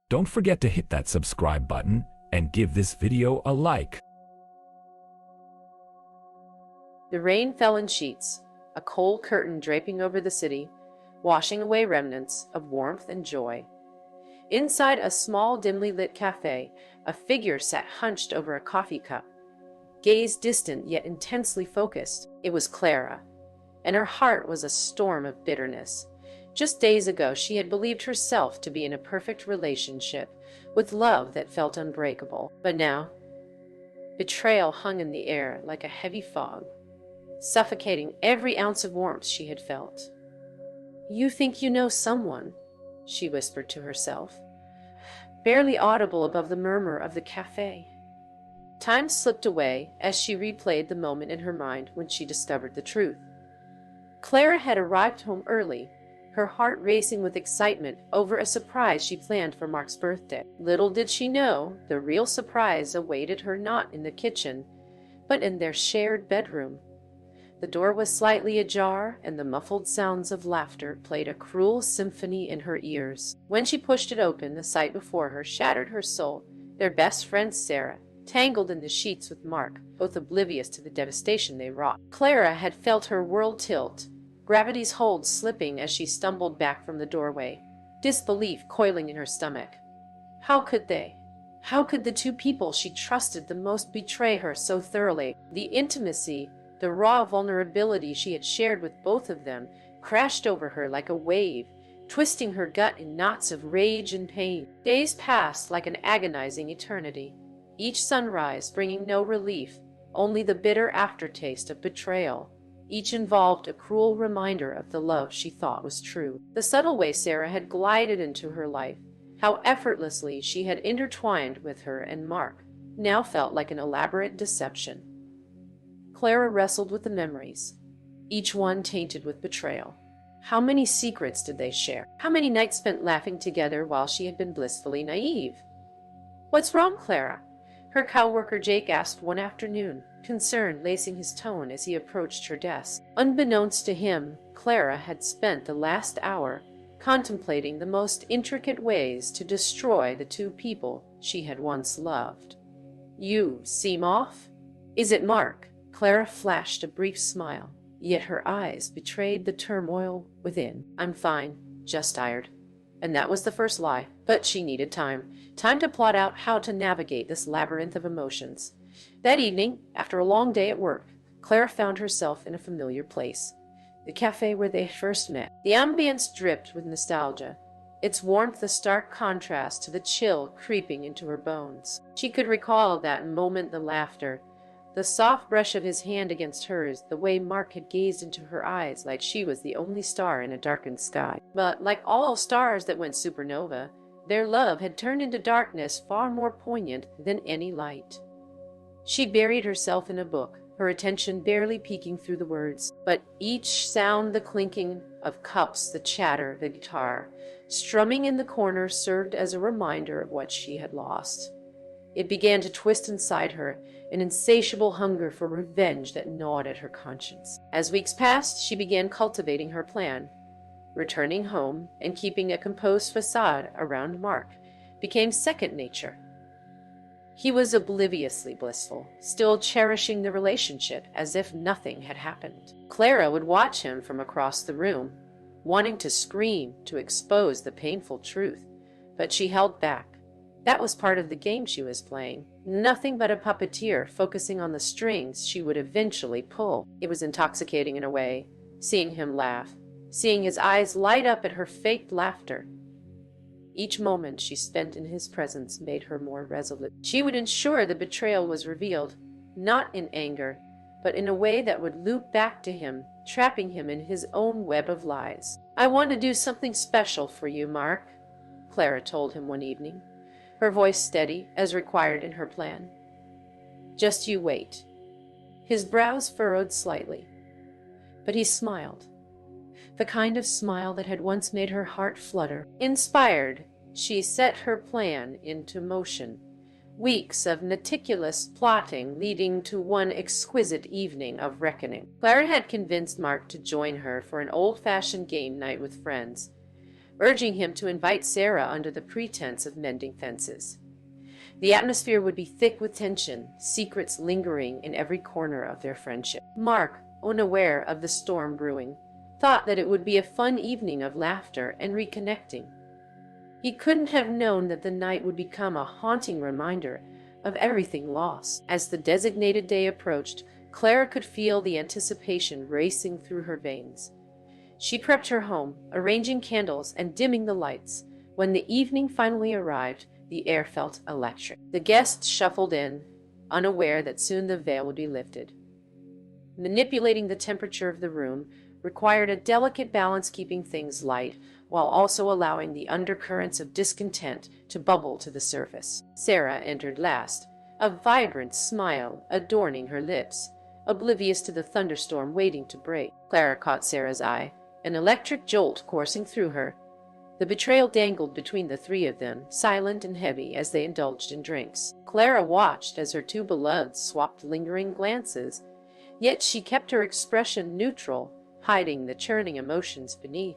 Don't forget to hit that subscribe button and give this video a like. The rain fell in sheets, a cold curtain draping over the city, washing away remnants of warmth and joy. Inside a small, dimly lit cafe, a figure sat hunched over a coffee cup, gaze distant yet intensely focused. It was Clara, and her heart was a storm of bitterness. Just days ago, she had believed herself to be in a perfect relationship, with love that felt unbreakable. But now, betrayal hung in the air like a heavy fog, suffocating every ounce of warmth she had felt. "You think you know someone," she whispered to herself, barely audible above the murmur of the cafe. Time slipped away as she replayed the moment in her mind when she discovered the truth. Clara had arrived home early, her heart racing with excitement over a surprise she planned for Mark's birthday. Little did she know, the real surprise awaited her not in the kitchen, but in their shared bedroom. The door was slightly ajar, and the muffled sounds of laughter played a cruel symphony in her ears. When she pushed it open, the sight before her shattered her soul. Their best friend Sarah, tangled in the sheets with Mark, both oblivious to the devastation they wrought. Clara had felt her world tilt, gravity's hold slipping as she stumbled back from the doorway, disbelief coiling in her stomach. How could they? How could the two people she trusted the most betray her so thoroughly? The intimacy, the raw vulnerability she had shared with both of them, crashed over her like a wave, twisting her gut in knots of rage and pain. Days passed like an agonizing eternity, each sunrise bringing no relief, only the bitter aftertaste of betrayal. Each involved a cruel reminder of the love she thought was true. The subtle way Sarah had glided into her life, how effortlessly she had intertwined with her and Mark, now felt like an elaborate deception. Clara wrestled with the memories, each one tainted with betrayal. How many secrets did they share? How many nights spent laughing together while she had been blissfully naive? "What's wrong, Clara?" her coworker Jake asked one afternoon, concern lacing his tone as he approached her desk. Unbeknownst to him, Clara had spent the last hour contemplating the most intricate ways to destroy the two people she had once loved. "You seem off? Is it Mark?" Clara flashed a brief smile, yet her eyes betrayed the turmoil within. "I'm fine, just tired." And that was the first lie. But she needed time. Time to plot out how to navigate this labyrinth of emotions. That evening, after a long day at work, Clara found herself in a familiar place. The cafe where they first met. The ambience dripped with nostalgia, its warmth a stark contrast to the chill creeping into her bones. She could recall that moment, the laughter, the soft brush of his hand against hers, the way Mark had gazed into her eyes like she was the only star in a darkened sky. But like all stars that went supernova, their love had turned into darkness far more poignant than any light. She buried herself in a book, her attention barely peeking through the words. But each sound, the clinking of cups, the chatter, the guitar, strumming in the corner, served as a reminder of what she had lost. It began to twist inside her, an insatiable hunger for revenge that gnawed at her conscience. As weeks passed, she began cultivating her plan. Returning home and keeping a composed facade around Mark became second nature. He was obliviously blissful, still cherishing the relationship as if nothing had happened. Clara would watch him from across the room, wanting to scream, to expose the painful truth, but she held back. That was part of the game she was playing. Nothing but a puppeteer focusing on the strings she would eventually pull. It was intoxicating in a way, seeing him laugh, seeing his eyes light up at her faked laughter. Each moment she spent in his presence made her more resolute. She would ensure the betrayal was revealed, not in anger, but in a way that would loop back to him, trapping him in his own web of lies. "I want to do something special for you, Mark," Clara told him one evening, her voice steady as required in her plan. "Just you wait." His brows furrowed slightly, but he smiled, the kind of smile that had once made her heart flutter. Inspired, she set her plan into motion. Weeks of meticulous plotting leading to one exquisite evening of reckoning. Clara had convinced Mark to join her for an old-fashioned game night with friends. urging him to invite Sarah under the pretense of mending fences. The atmosphere would be thick with tension, secrets lingering in every corner of their friendship. Mark, unaware of the storm brewing, thought that it would be a fun evening of laughter and reconnecting. He couldn't have known that the night would become a haunting reminder of everything lost. As the designated day approached, Clara could feel the anticipation racing through her veins. She prepped her home, arranging candles and dimming the lights. When the evening finally arrived, the air felt electric. The guests shuffled in, unaware that soon the veil would be lifted. Manipulating the temperature of the room required a delicate balance, keeping things light while also allowing the undercurrents of discontent to bubble to the surface. Sarah entered last, a vibrant smile adorning her lips, oblivious to the thunderstorm waiting to break. Clara caught Sarah's eye, an electric jolt coursing through her. The betrayal dangled between the three of them, silent and heavy as they indulged in drinks. Clara watched as her two beloveds swapped lingering glances, yet she kept her expression neutral, hiding the churning emotions beneath.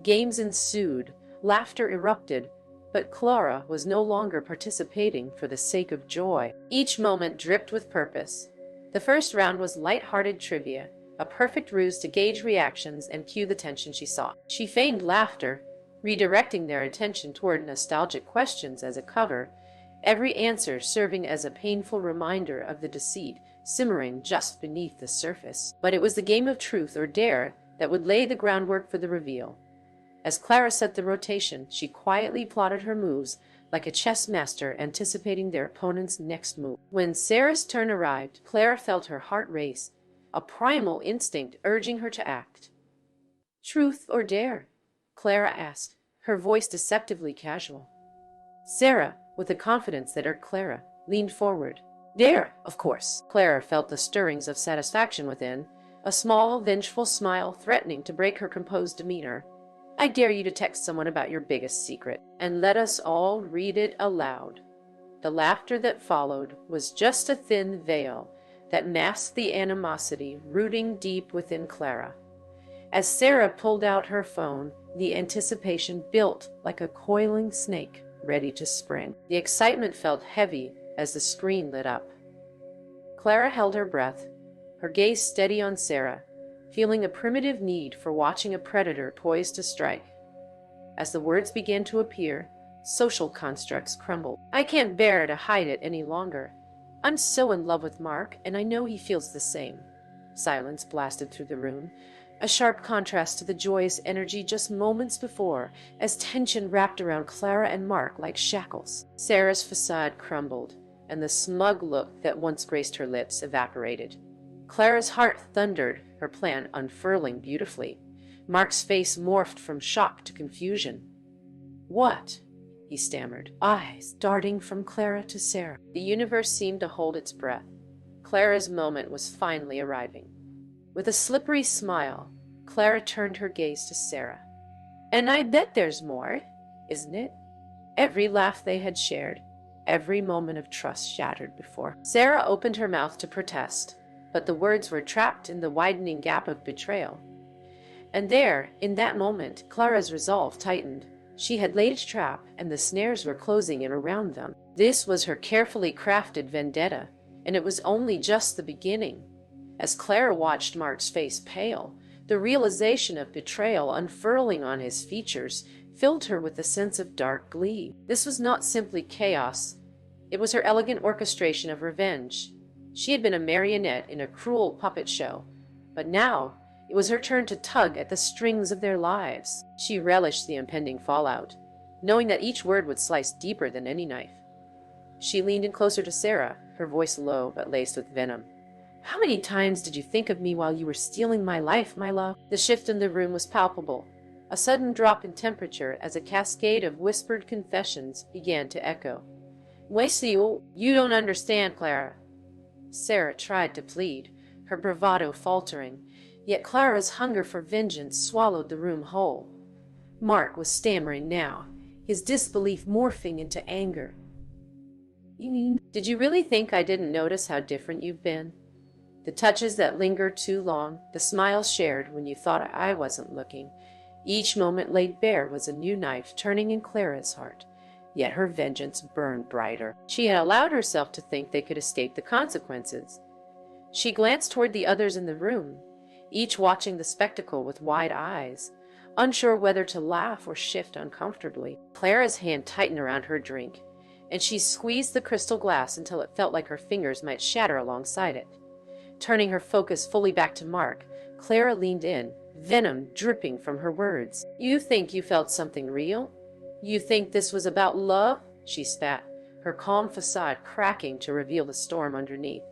Games ensued, laughter erupted, but Clara was no longer participating for the sake of joy. Each moment dripped with purpose. The first round was light-hearted trivia, a perfect ruse to gauge reactions and cue the tension she sought. She feigned laughter, redirecting their attention toward nostalgic questions as a cover, every answer serving as a painful reminder of the deceit simmering just beneath the surface. But it was the game of truth or dare that would lay the groundwork for the reveal. As Clara set the rotation, she quietly plotted her moves like a chess master anticipating their opponent's next move. When Sarah's turn arrived, Clara felt her heart race, a primal instinct urging her to act. "Truth or dare?" Clara asked, her voice deceptively casual. Sarah, with a confidence that irked Clara, leaned forward. "Dare, of course." Clara felt the stirrings of satisfaction within, a small, vengeful smile threatening to break her composed demeanor. "I dare you to text someone about your biggest secret, and let us all read it aloud." The laughter that followed was just a thin veil that masked the animosity rooting deep within Clara. As Sarah pulled out her phone, the anticipation built like a coiling snake, ready to spring. The excitement felt heavy as the screen lit up. Clara held her breath, her gaze steady on Sarah, feeling a primitive need for watching a predator poised to strike. As the words began to appear, social constructs crumbled. "I can't bear to hide it any longer. I'm so in love with Mark, and I know he feels the same." Silence blasted through the room, a sharp contrast to the joyous energy just moments before, as tension wrapped around Clara and Mark like shackles. Sarah's facade crumbled, and the smug look that once graced her lips evaporated. Clara's heart thundered, her plan unfurling beautifully. Mark's face morphed from shock to confusion. "What?" he stammered, eyes darting from Clara to Sarah. The universe seemed to hold its breath. Clara's moment was finally arriving. With a slippery smile, Clara turned her gaze to Sarah. "And I bet there's more, isn't it?" Every laugh they had shared, every moment of trust shattered before. Sarah opened her mouth to protest, but the words were trapped in the widening gap of betrayal. And there, in that moment, Clara's resolve tightened. She had laid a trap, and the snares were closing in around them. This was her carefully crafted vendetta, and it was only just the beginning. As Clara watched Mark's face pale, the realization of betrayal unfurling on his features filled her with a sense of dark glee. This was not simply chaos. It was her elegant orchestration of revenge. She had been a marionette in a cruel puppet show, but now it was her turn to tug at the strings of their lives. She relished the impending fallout, knowing that each word would slice deeper than any knife. She leaned in closer to Sarah, her voice low but laced with venom. "How many times did you think of me while you were stealing my life, my love?" The shift in the room was palpable, a sudden drop in temperature as a cascade of whispered confessions began to echo. You don't understand, Clara." Sarah tried to plead, her bravado faltering, yet Clara's hunger for vengeance swallowed the room whole. Mark was stammering now, his disbelief morphing into anger. "You mean, did you really think I didn't notice how different you've been? The touches that lingered too long, the smiles shared when you thought I wasn't looking, Each moment laid bare was a new knife turning in Clara's heart, yet her vengeance burned brighter. She had allowed herself to think they could escape the consequences. She glanced toward the others in the room, each watching the spectacle with wide eyes, unsure whether to laugh or shift uncomfortably. Clara's hand tightened around her drink, and she squeezed the crystal glass until it felt like her fingers might shatter alongside it. Turning her focus fully back to Mark, Clara leaned in, venom dripping from her words. "You think you felt something real? You think this was about love?" she spat, her calm facade cracking to reveal the storm underneath.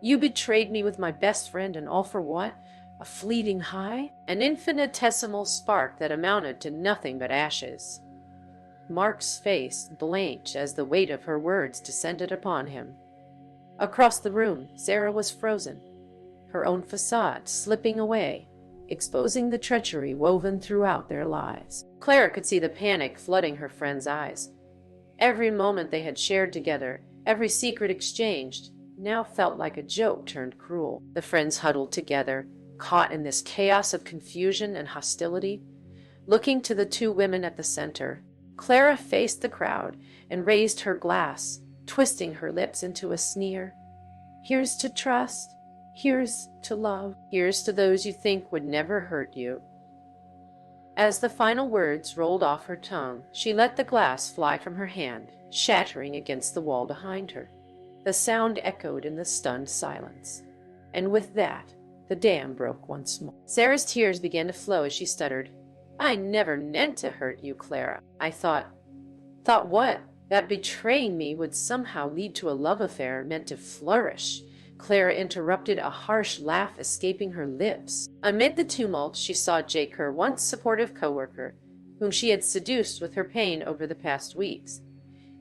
"You betrayed me with my best friend, and all for what? A fleeting high? An infinitesimal spark that amounted to nothing but ashes." Mark's face blanched as the weight of her words descended upon him. Across the room, Sarah was frozen, her own facade slipping away, exposing the treachery woven throughout their lives. Clara could see the panic flooding her friend's eyes. Every moment they had shared together, every secret exchanged, now felt like a joke turned cruel. The friends huddled together, caught in this chaos of confusion and hostility, looking to the two women at the center. Clara faced the crowd and raised her glass, twisting her lips into a sneer. "Here's to trust. Here's to love. Here's to those you think would never hurt you." As the final words rolled off her tongue, she let the glass fly from her hand, shattering against the wall behind her. The sound echoed in the stunned silence. And with that, the dam broke once more. Sarah's tears began to flow as she stuttered, "I never meant to hurt you, Clara. I thought..." "Thought what?" "That betraying me would somehow lead to a love affair meant to flourish." Clara interrupted, a harsh laugh escaping her lips. Amid the tumult, she saw Jake, her once supportive coworker, whom she had seduced with her pain over the past weeks.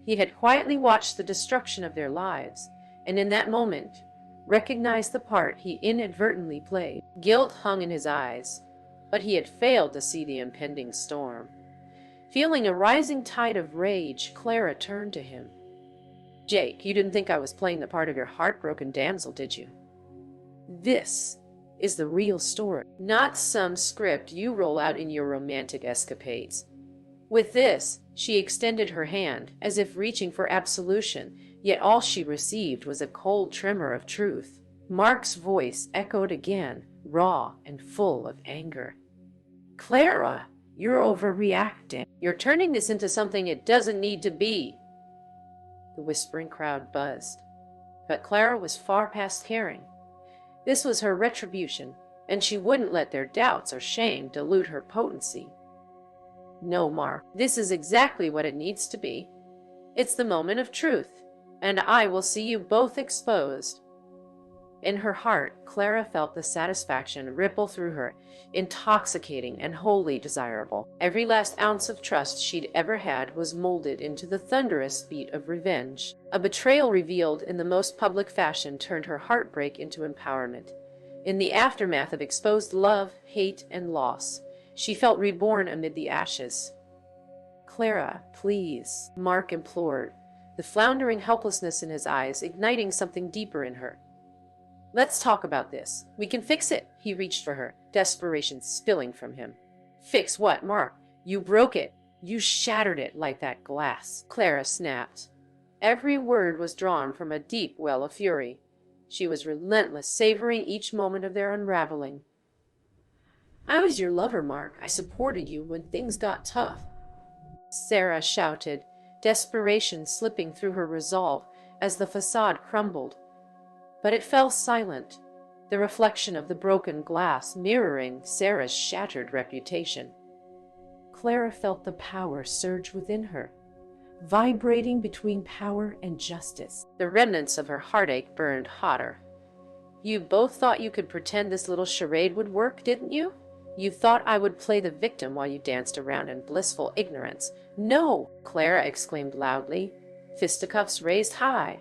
He had quietly watched the destruction of their lives, and in that moment, recognized the part he inadvertently played. Guilt hung in his eyes, but he had failed to see the impending storm. Feeling a rising tide of rage, Clara turned to him. "Jake, you didn't think I was playing the part of your heartbroken damsel, did you? This is the real story, not some script you roll out in your romantic escapades." With this, she extended her hand, as if reaching for absolution, yet all she received was a cold tremor of truth. Mark's voice echoed again, raw and full of anger. "Clara, you're overreacting. You're turning this into something it doesn't need to be." The whispering crowd buzzed, but Clara was far past caring. This was her retribution, and she wouldn't let their doubts or shame dilute her potency. "No, Mark, this is exactly what it needs to be. It's the moment of truth, and I will see you both exposed." In her heart, Clara felt the satisfaction ripple through her, intoxicating and wholly desirable. Every last ounce of trust she'd ever had was molded into the thunderous beat of revenge. A betrayal revealed in the most public fashion turned her heartbreak into empowerment. In the aftermath of exposed love, hate, and loss, she felt reborn amid the ashes. "Clara, please," Mark implored, the floundering helplessness in his eyes igniting something deeper in her. "Let's talk about this. We can fix it." He reached for her, desperation spilling from him. "Fix what, Mark? You broke it. You shattered it like that glass." Clara snapped. Every word was drawn from a deep well of fury. She was relentless, savoring each moment of their unraveling. "I was your lover, Mark. I supported you when things got tough," Sarah shouted, desperation slipping through her resolve as the facade crumbled. But it fell silent, the reflection of the broken glass mirroring Sarah's shattered reputation. Clara felt the power surge within her, vibrating between power and justice. The remnants of her heartache burned hotter. "You both thought you could pretend this little charade would work, didn't you? You thought I would play the victim while you danced around in blissful ignorance." "No!" Clara exclaimed loudly, fisticuffs raised high.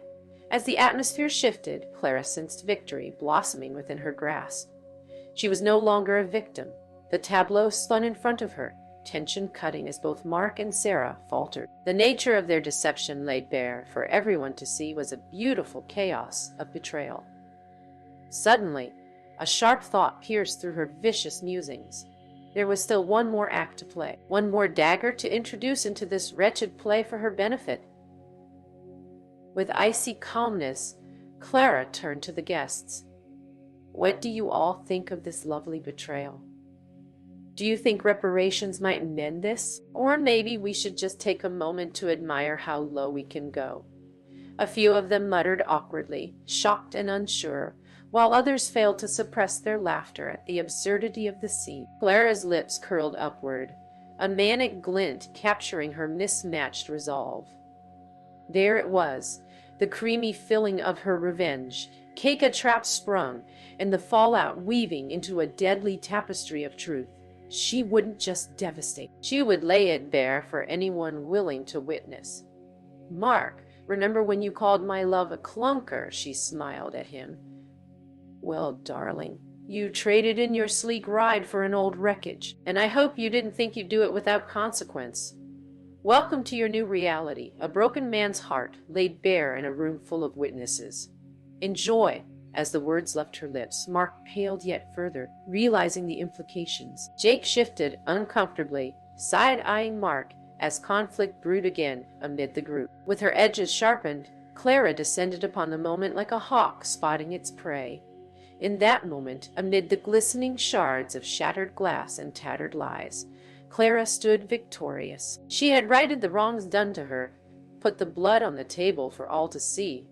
As the atmosphere shifted, Clara sensed victory blossoming within her grasp. She was no longer a victim. The tableau spun in front of her, tension cutting as both Mark and Sarah faltered. The nature of their deception laid bare for everyone to see was a beautiful chaos of betrayal. Suddenly, a sharp thought pierced through her vicious musings. There was still one more act to play, one more dagger to introduce into this wretched play for her benefit. With icy calmness, Clara turned to the guests. What do you all think of this lovely betrayal? Do you think reparations might mend this? Or maybe we should just take a moment to admire how low we can go. A few of them muttered awkwardly, shocked and unsure, while others failed to suppress their laughter at the absurdity of the scene. Clara's lips curled upward, a manic glint capturing her mismatched resolve. There it was, the creamy filling of her revenge, cake a trap sprung, and the fallout weaving into a deadly tapestry of truth. She wouldn't just devastate, she would lay it bare for anyone willing to witness. Mark, remember when you called my love a clunker? She smiled at him. Well, darling, you traded in your sleek ride for an old wreckage, and I hope you didn't think you'd do it without consequence. Welcome to your new reality, a broken man's heart laid bare in a room full of witnesses. Enjoy. As the words left her lips, Mark paled yet further, realizing the implications. Jake shifted uncomfortably, side-eyeing Mark as conflict brewed again amid the group. With her edges sharpened, Clara descended upon the moment like a hawk spotting its prey. In that moment, amid the glistening shards of shattered glass and tattered lies, Clara stood victorious. She had righted the wrongs done to her, put the blood on the table for all to see.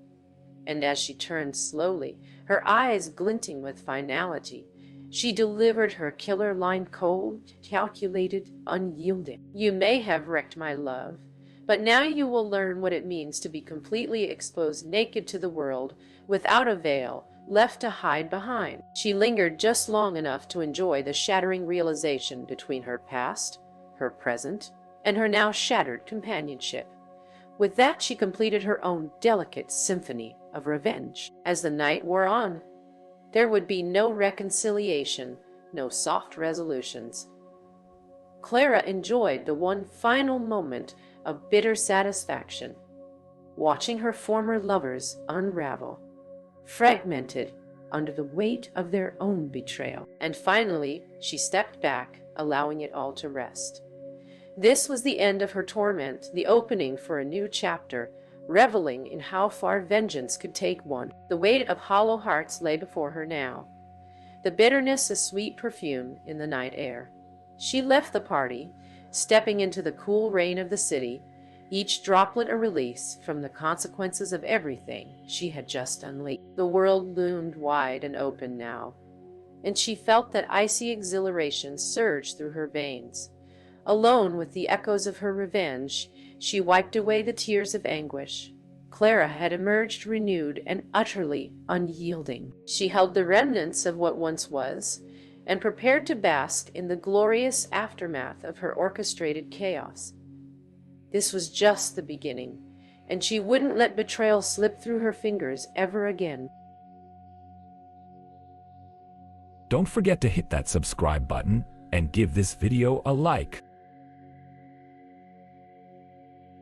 And as she turned slowly, her eyes glinting with finality, she delivered her killer line cold, calculated, unyielding. You may have wrecked my love, but now you will learn what it means to be completely exposed naked to the world, without a veil, left to hide behind. She lingered just long enough to enjoy the shattering realization between her past, her present, and her now shattered companionship. With that, she completed her own delicate symphony of revenge. As the night wore on, there would be no reconciliation, no soft resolutions. Clara enjoyed the one final moment of bitter satisfaction, watching her former lovers unravel, fragmented under the weight of their own betrayal. And finally, she stepped back, allowing it all to rest. This was the end of her torment, the opening for a new chapter, reveling in how far vengeance could take one. The weight of hollow hearts lay before her now, the bitterness a sweet perfume in the night air. She left the party, stepping into the cool rain of the city, each droplet a release from the consequences of everything she had just unleashed. The world loomed wide and open now, and she felt that icy exhilaration surge through her veins. Alone with the echoes of her revenge, she wiped away the tears of anguish. Clara had emerged renewed and utterly unyielding. She held the remnants of what once was, and prepared to bask in the glorious aftermath of her orchestrated chaos. This was just the beginning, and she wouldn't let betrayal slip through her fingers ever again. Don't forget to hit that subscribe button and give this video a like.